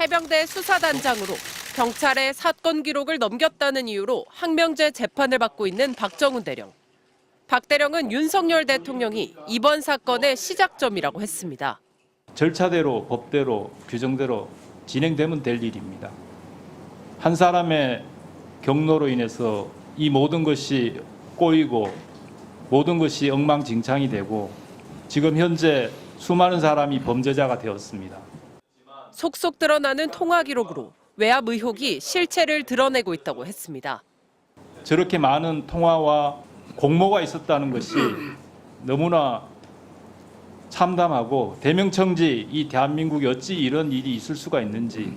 해병대 수사단장으로 경찰에 사건 기록을 넘겼다는 이유로 항명제 재판을 받고 있는 박정훈 대령. 박 대령은 윤석열 대통령이 이번 사건의 시작점이라고 했습니다. 절차대로, 법대로, 규정대로 진행되면 될 일입니다. 한 사람의 경로로 인해서 이 모든 것이 꼬이고 모든 것이 엉망진창이 되고 지금 현재 수많은 사람이 범죄자가 되었습니다. 속속 드러나는 통화 기록으로 외압 의혹이 실체를 드러내고 있다고 했습니다. 저렇게 많은 통화와 공모가 있었다는 것이 너무나 참담하고 대명청지 이 대한민국에 어찌 이런 일이 있을 수가 있는지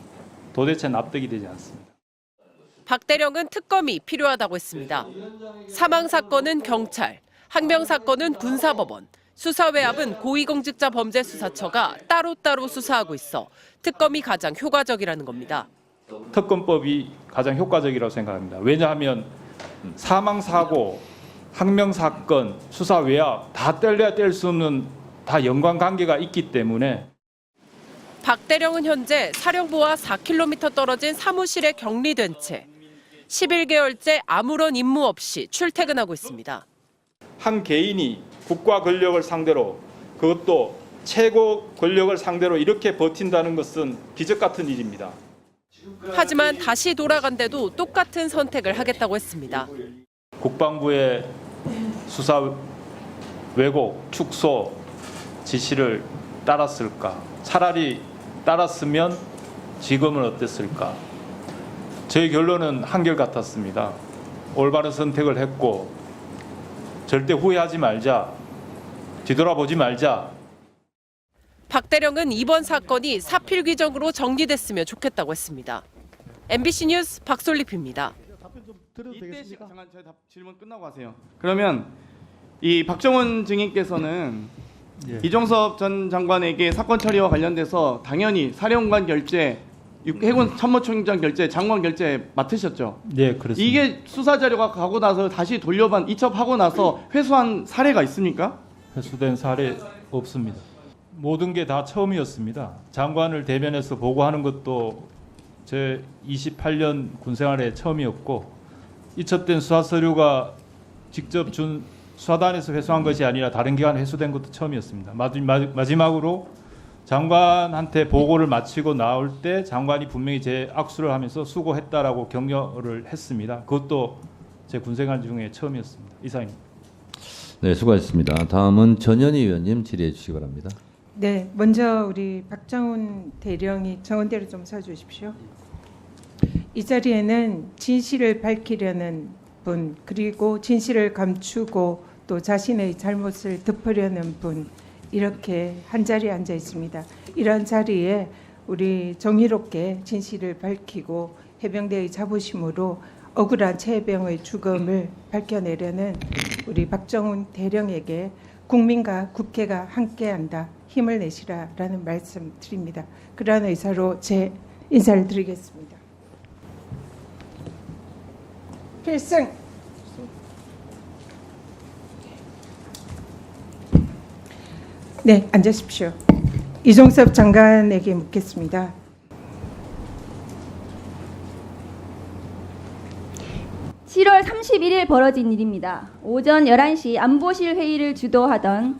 도대체 납득이 되지 않습니다. 박 대령은 특검이 필요하다고 했습니다. 사망 사건은 경찰, 항명 사건은 군사법원, 수사 외압은 고위공직자범죄수사처가 따로따로 수사하고 있어 특검이 가장 효과적이라는 겁니다. 특검법이 가장 효과적이라고 생각합니다. 왜냐하면 사망 사고, 항명 사건, 수사 외압 다 뗄래야 뗄 수 없는 다 연관관계가 있기 때문에 박 대령은 현재 사령부와 4km 떨어진 사무실에 격리된 채 11개월째 아무런 임무 없이 출퇴근하고 있습니다. 한 개인이 국가 권력을 상대로 그것도 최고 권력을 상대로 이렇게 버틴다는 것은 기적 같은 일입니다. 하지만 다시 돌아간데도 똑같은 선택을 하겠다고 했습니다. 국방부의 수사 왜곡, 축소 지시를 따랐을까? 차라리 따랐으면 지금은 어땠을까? 저희 결론은 한결같았습니다. 올바른 선택을 했고 절대 후회하지 말자, 뒤돌아보지 말자. 박 대령은 이번 사건이 사필 규정으로 정리됐으면 좋겠다고 했습니다. MBC 뉴스 박솔립입니다. 이때 잠깐 저희 질문 끝나고 하세요. 그러면 이 박정훈 증인께서는 이종섭 전 장관에게 사건 처리와 관련돼서 당연히 사령관 결재, 해군 참모총장 결재, 장관 결재 맡으셨죠? 네, 그렇습니다. 이게 수사 자료가 가고 나서 다시 이첩하고 나서 회수한 사례가 있습니까? 회수된 사례 없습니다. 모든 게 다 처음이었습니다. 장관을 대면해서 보고하는 것도 제 28년 군생활에 처음이었고 이첩된 수사 서류가 직접 준 수사단에서 회수한 것이 아니라 다른 기관에 회수된 것도 처음이었습니다. 마지막으로 장관한테 보고를 마치고 나올 때 장관이 분명히 제 악수를 하면서 수고했다라고 격려를 했습니다. 그것도 제 군생활 중에 처음이었습니다. 이상입니다. 네, 수고하셨습니다. 다음은 전현희 의원님 질의해 주시기 바랍니다. 네, 먼저 우리 박정훈 대령이 정원대로 좀 서주십시오. 이 자리에는 진실을 밝히려는 분, 그리고 진실을 감추고 또 자신의 잘못을 덮으려는 분, 이렇게 한 자리에 앉아 있습니다. 이런 자리에 우리 정의롭게 진실을 밝히고 해병대의 자부심으로 억울한 최해병의 죽음을 밝혀내려는 우리 박정훈 대령에게 국민과 국회가 함께한다, 힘을 내시라라는 말씀 드립니다. 그러한 의사로 제 인사를 드리겠습니다. 필승. 네, 앉으십시오. 이종섭 장관에게 묻겠습니다. (7월 31일) 벌어진 일입니다. 오전 11시 안보실 회의를 주도하던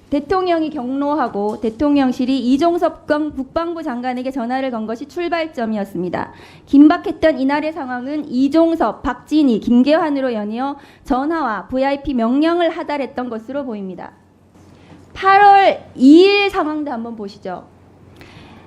대통령이 경로하고 대통령실이 이종섭 국방부 장관에게 전화를 건 것이 출발점이었습니다. 긴박했던 이날의 상황은 이종섭, 박진희, 김계환으로 연이어 전화와 VIP 명령을 하달했던 것으로 보입니다. 8월 2일 상황도 한번 보시죠.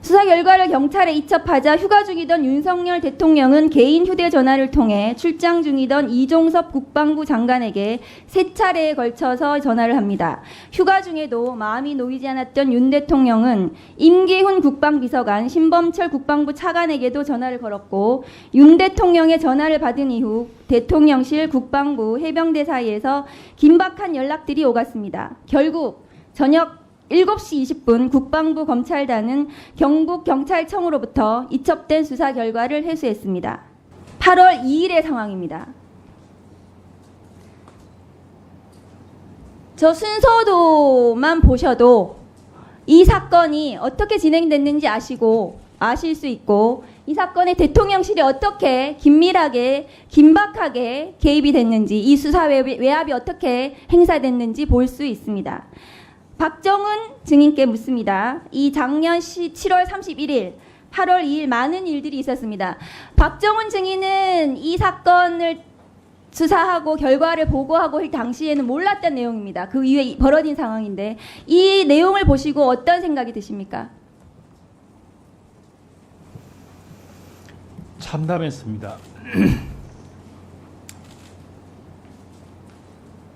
수사 결과를 경찰에 이첩하자 휴가 중이던 윤석열 대통령은 개인 휴대전화를 통해 출장 중이던 이종섭 국방부 장관에게 3차례에 걸쳐서 전화를 합니다. 휴가 중에도 마음이 놓이지 않았던 윤 대통령은 임기훈 국방비서관, 신범철 국방부 차관에게도 전화를 걸었고 윤 대통령의 전화를 받은 이후 대통령실, 국방부, 해병대 사이에서 긴박한 연락들이 오갔습니다. 결국 저녁 7시 20분 국방부 검찰단은 경북경찰청으로부터 이첩된 수사 결과를 회수했습니다. 8월 2일의 상황입니다. 저 순서도만 보셔도 이 사건이 어떻게 진행됐는지 아시고 아실 수 있고 이 사건에 대통령실이 어떻게 긴밀하게 긴박하게 개입이 됐는지 이 수사 외압이 어떻게 행사됐는지 볼 수 있습니다. 박정훈 증인께 묻습니다. 이 작년 7월 31일 8월 2일 많은 일들이 있었습니다. 박정훈 증인은 이 사건을 수사하고 결과를 보고하고 할 당시에는 몰랐던 내용입니다. 그 이후에 벌어진 상황인데 이 내용을 보시고 어떤 생각이 드십니까? 참담했습니다.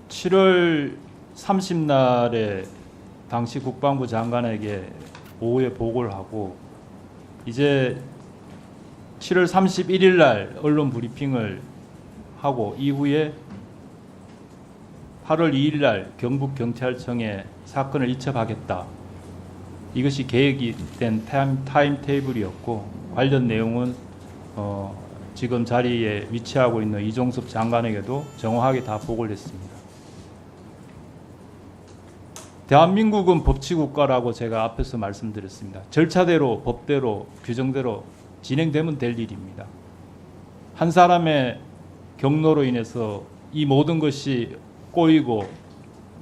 7월 30날에 당시 국방부 장관에게 오후에 보고를 하고 이제 7월 31일 날 언론 브리핑을 하고 이후에 8월 2일 날 경북경찰청에 사건을 이첩하겠다. 이것이 계획이 된 타임 테이블이었고 관련 내용은 지금 자리에 위치하고 있는 이종섭 장관에게도 정확하게 다 보고를 했습니다. 대한민국은 법치국가라고 제가 앞에서 말씀드렸습니다. 절차대로 법대로 규정대로 진행되면 될 일입니다. 한 사람의 경로로 인해서 이 모든 것이 꼬이고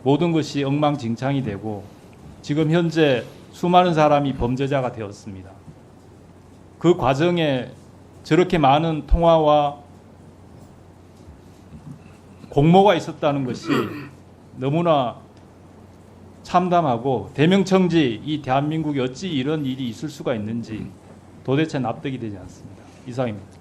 모든 것이 엉망진창이 되고 지금 현재 수많은 사람이 범죄자가 되었습니다. 그 과정에 저렇게 많은 통화와 공모가 있었다는 것이 너무나 참담하고 대명청지 이 대한민국에 어찌 이런 일이 있을 수가 있는지 도대체 납득이 되지 않습니다. 이상입니다.